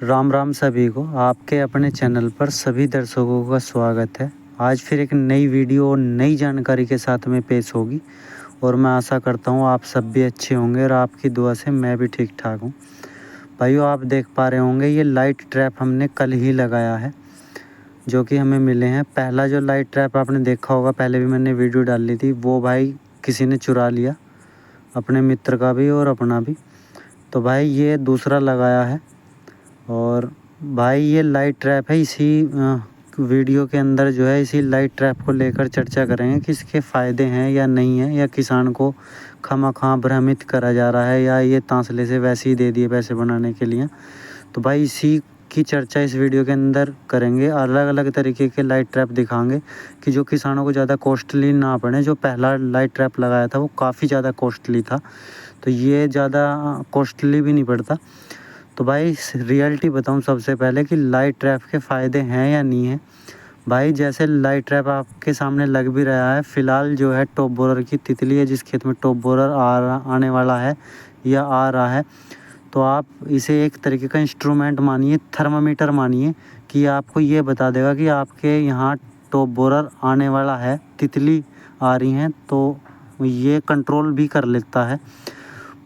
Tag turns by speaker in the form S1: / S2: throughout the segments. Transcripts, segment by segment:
S1: राम राम सभी को। आपके अपने चैनल पर सभी दर्शकों का स्वागत है। आज फिर एक नई वीडियो और नई जानकारी के साथ में पेश होगी और मैं आशा करता हूँ आप सब भी अच्छे होंगे और आपकी दुआ से मैं भी ठीक ठाक हूँ। भाइयों, आप देख पा रहे होंगे ये लाइट ट्रैप हमने कल ही लगाया है जो कि हमें मिले हैं। पहला जो लाइट ट्रैप आपने देखा होगा, पहले भी मैंने वीडियो डाली थी, वो भाई किसी ने चुरा लिया, अपने मित्र का भी और अपना भी। तो भाई ये दूसरा लगाया है और भाई ये लाइट ट्रैप है। इसी वीडियो के अंदर जो है इसी लाइट ट्रैप को लेकर चर्चा करेंगे कि इसके फ़ायदे हैं या नहीं है, या किसान को खामखा भ्रमित करा जा रहा है, या ये तांसले से वैसे ही दे दिए पैसे बनाने के लिए। तो भाई इसी की चर्चा इस वीडियो के अंदर करेंगे। अलग अलग तरीके के लाइट ट्रैप दिखाएंगे कि जो किसानों को ज़्यादा कॉस्टली ना पड़े। जो पहला लाइट ट्रैप लगाया था वो काफ़ी ज़्यादा कॉस्टली था, तो ये ज़्यादा कॉस्टली भी नहीं पड़ता। तो भाई रियलिटी बताऊं सबसे पहले कि लाइट ट्रैप के फ़ायदे हैं या नहीं है। भाई जैसे लाइट ट्रैप आपके सामने लग भी रहा है, फ़िलहाल जो है टॉप बोरर की तितली है, जिस खेत में टॉप बोरर आने वाला है या आ रहा है, तो आप इसे एक तरीके का इंस्ट्रूमेंट मानिए, थर्मामीटर मानिए, कि आपको ये बता देगा कि आपके यहाँ टॉप बोरर आने वाला है, तितली आ रही हैं, तो ये कंट्रोल भी कर लेता है।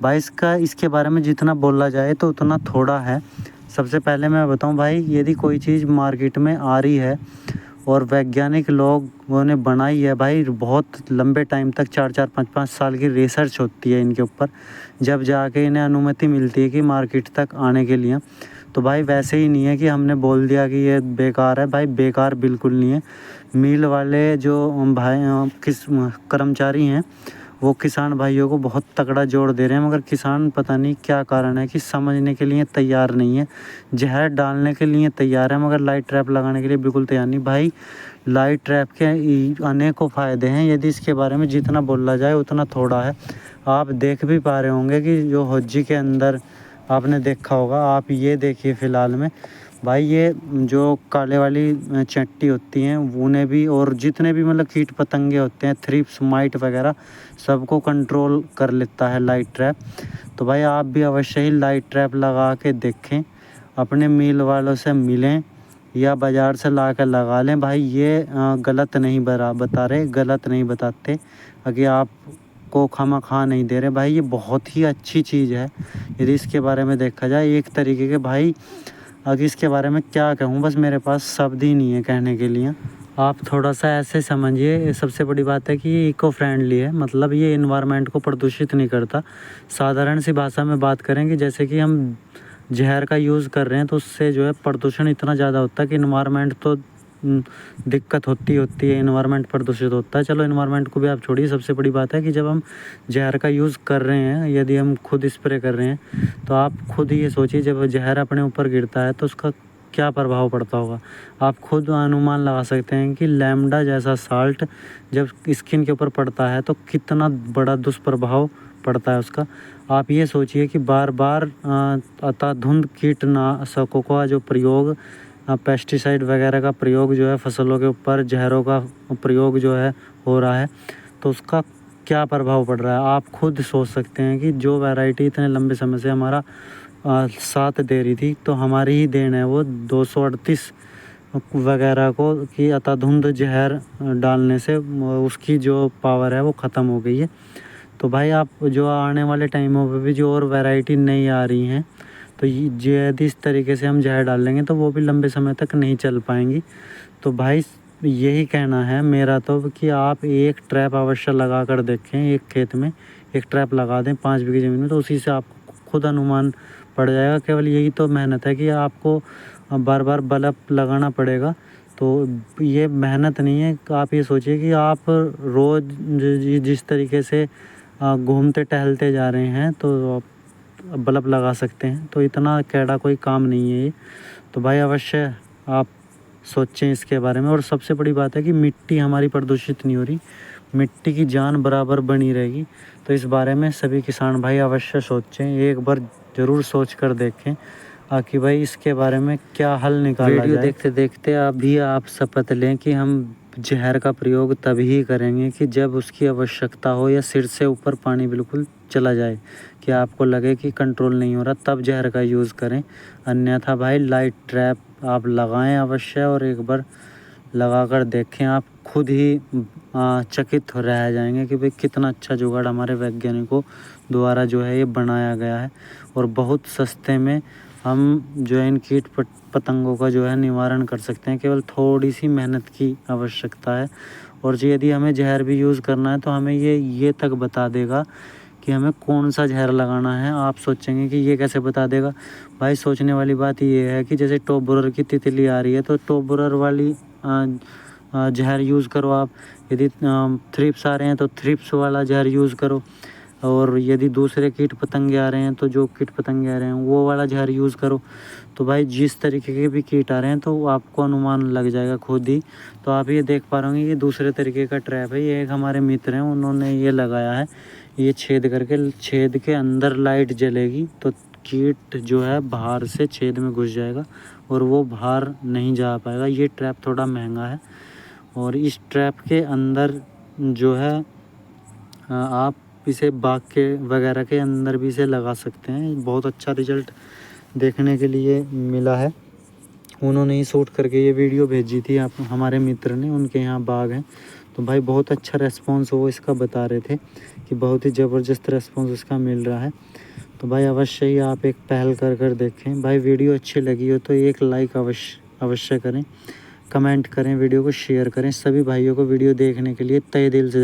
S1: भाई इसके बारे में जितना बोला जाए तो उतना थोड़ा है। सबसे पहले मैं बताऊं भाई, यदि कोई चीज़ मार्केट में आ रही है और वैज्ञानिक लोगों ने बनाई है, भाई बहुत लंबे टाइम तक 4-4 5-5 साल की रिसर्च होती है इनके ऊपर, जब जाके इन्हें अनुमति मिलती है कि मार्केट तक आने के लिए। तो भाई वैसे ही नहीं है कि हमने बोल दिया कि ये बेकार है। भाई बेकार बिल्कुल नहीं है। मिल वाले जो भाई किस कर्मचारी हैं, वो किसान भाइयों को बहुत तगड़ा जोड़ दे रहे हैं, मगर किसान पता नहीं क्या कारण है कि समझने के लिए तैयार नहीं है। जहर डालने के लिए तैयार है, मगर लाइट ट्रैप लगाने के लिए बिल्कुल तैयार नहीं। भाई लाइट ट्रैप के अनेकों फ़ायदे हैं, यदि इसके बारे में जितना बोला जाए उतना थोड़ा है। आप देख भी पा रहे होंगे कि जो होज्जी के अंदर आपने देखा होगा, आप ये देखिए फ़िलहाल में भाई, ये जो काले वाली चट्टी होती हैं उन्हें भी, और जितने भी मतलब कीट पतंगे होते हैं, थ्रिप्स माइट वगैरह, सबको कंट्रोल कर लेता है लाइट ट्रैप। तो भाई आप भी अवश्य ही लाइट ट्रैप लगा के देखें, अपने मिल वालों से मिलें या बाज़ार से ला कर लगा लें। भाई ये गलत नहीं बता रहे, गलत नहीं बताते, अगर आप को खामखा नहीं दे रहे। भाई ये बहुत ही अच्छी चीज़ है यदि इसके बारे में देखा जाए। एक तरीके के भाई, अगर इसके बारे में क्या कहूँ, बस मेरे पास शब्द ही नहीं है कहने के लिए। आप थोड़ा सा ऐसे समझिए, सबसे बड़ी बात है कि ये इको फ्रेंडली है, मतलब ये इन्वायरमेंट को प्रदूषित नहीं करता। साधारण सी भाषा में बात करें कि जैसे कि हम जहर का यूज़ कर रहे हैं, तो उससे जो है प्रदूषण इतना ज़्यादा होता है कि इन्वायरमेंट तो दिक्कत होती है, इन्वायरमेंट प्रदूषित होता है। चलो इन्वायरमेंट को भी आप छोड़िए, सबसे बड़ी बात है कि जब हम जहर का यूज़ कर रहे हैं, यदि हम खुद स्प्रे कर रहे हैं, तो आप खुद ये सोचिए जब जहर अपने ऊपर गिरता है तो उसका क्या प्रभाव पड़ता होगा। आप खुद अनुमान लगा सकते हैं कि लैम्डा जैसा साल्ट जब स्किन के ऊपर पड़ता है तो कितना बड़ा दुष्प्रभाव पड़ता है उसका। आप ये सोचिए कि बार बार अंधाधुंध कीटनाशकों का जो प्रयोग, पेस्टिसाइड वगैरह का प्रयोग जो है फसलों के ऊपर, जहरों का प्रयोग जो है हो रहा है, तो उसका क्या प्रभाव पड़ रहा है। आप खुद सोच सकते हैं कि जो वैरायटी इतने लंबे समय से हमारा साथ दे रही थी, तो हमारी ही देन है वो 238 वगैरह को कि अंधाधुंध जहर डालने से उसकी जो पावर है वो ख़त्म हो गई है। तो भाई आप जो आने वाले टाइमों पे भी जो और वैरायटी नई आ रही हैं, तो यदि इस तरीके से हम जहर डाल लेंगे तो वो भी लंबे समय तक नहीं चल पाएंगी। तो भाई यही कहना है मेरा तो कि आप एक ट्रैप अवश्य लगा कर देखें। एक खेत में एक ट्रैप लगा दें 5 बीघे ज़मीन में, तो उसी से आपको खुद अनुमान पड़ जाएगा। केवल यही तो मेहनत है कि आपको बार बार बल्ब लगाना पड़ेगा, तो ये मेहनत नहीं है। आप ये सोचिए कि आप रोज़ जिस तरीके से घूमते टहलते जा रहे हैं तो आप बल्ब लगा सकते हैं, तो इतना कैड़ा कोई काम नहीं है ये। तो भाई अवश्य आप सोचें इसके बारे में। और सबसे बड़ी बात है कि मिट्टी हमारी प्रदूषित नहीं हो रही, मिट्टी की जान बराबर बनी रहेगी। तो इस बारे में सभी किसान भाई अवश्य सोचें, एक बार ज़रूर सोच कर देखें कि भाई इसके बारे में क्या हल निकाला जाए। वीडियो देखते देखते अभी आप शपथ लें कि हम जहर का प्रयोग तभी करेंगे कि जब उसकी आवश्यकता हो या सिर से ऊपर पानी बिल्कुल चला जाए, कि आपको लगे कि कंट्रोल नहीं हो रहा, तब जहर का यूज़ करें। अन्यथा भाई लाइट ट्रैप आप लगाएं अवश्य, और एक बार लगाकर देखें, आप खुद ही चकित हो रह जाएंगे कि भाई कितना अच्छा जुगाड़ हमारे वैज्ञानिकों द्वारा जो है ये बनाया गया है। और बहुत सस्ते में हम जो है इन कीट पतंगों का जो है निवारण कर सकते हैं। केवल थोड़ी सी मेहनत की आवश्यकता है। और जो यदि हमें जहर भी यूज़ करना है तो हमें ये तक बता देगा कि हमें कौन सा जहर लगाना है। आप सोचेंगे कि ये कैसे बता देगा? भाई सोचने वाली बात ये है कि जैसे टॉप बोरर की तितली आ रही है तो टॉप बोरर वाली जहर यूज़ करो आप। यदि थ्रिप्स आ रहे हैं तो थ्रिप्स वाला जहर यूज़ करो। और यदि दूसरे कीट पतंगे आ रहे हैं तो जो कीट पतंगे आ रहे हैं वो वाला जहर यूज़ करो। तो भाई जिस तरीके के भी कीट आ रहे हैं तो आपको अनुमान लग जाएगा खुद ही। तो आप ये देख पा रहे होंगे, ये दूसरे तरीके का ट्रैप है। ये एक हमारे मित्र हैं, उन्होंने ये लगाया है। ये छेद करके, छेद के अंदर लाइट जलेगी तो कीट जो है बाहर से छेद में घुस जाएगा और वो बाहर नहीं जा पाएगा। ये ट्रैप थोड़ा महंगा है और इस ट्रैप के अंदर जो है आप इसे बाग के वगैरह के अंदर भी इसे लगा सकते हैं। बहुत अच्छा रिजल्ट देखने के लिए मिला है। उन्होंने ही शूट करके ये वीडियो भेजी थी आप हमारे मित्र ने, उनके यहाँ बाग हैं। तो भाई बहुत अच्छा रेस्पॉन्स वो इसका बता रहे थे कि बहुत ही ज़बरदस्त रेस्पॉन्स इसका मिल रहा है। तो भाई अवश्य ही आप एक पहल कर देखें। भाई वीडियो अच्छी लगी हो तो एक लाइक अवश्य करें, कमेंट करें, वीडियो को शेयर करें। सभी भाइयों को वीडियो देखने के लिए तहे दिल से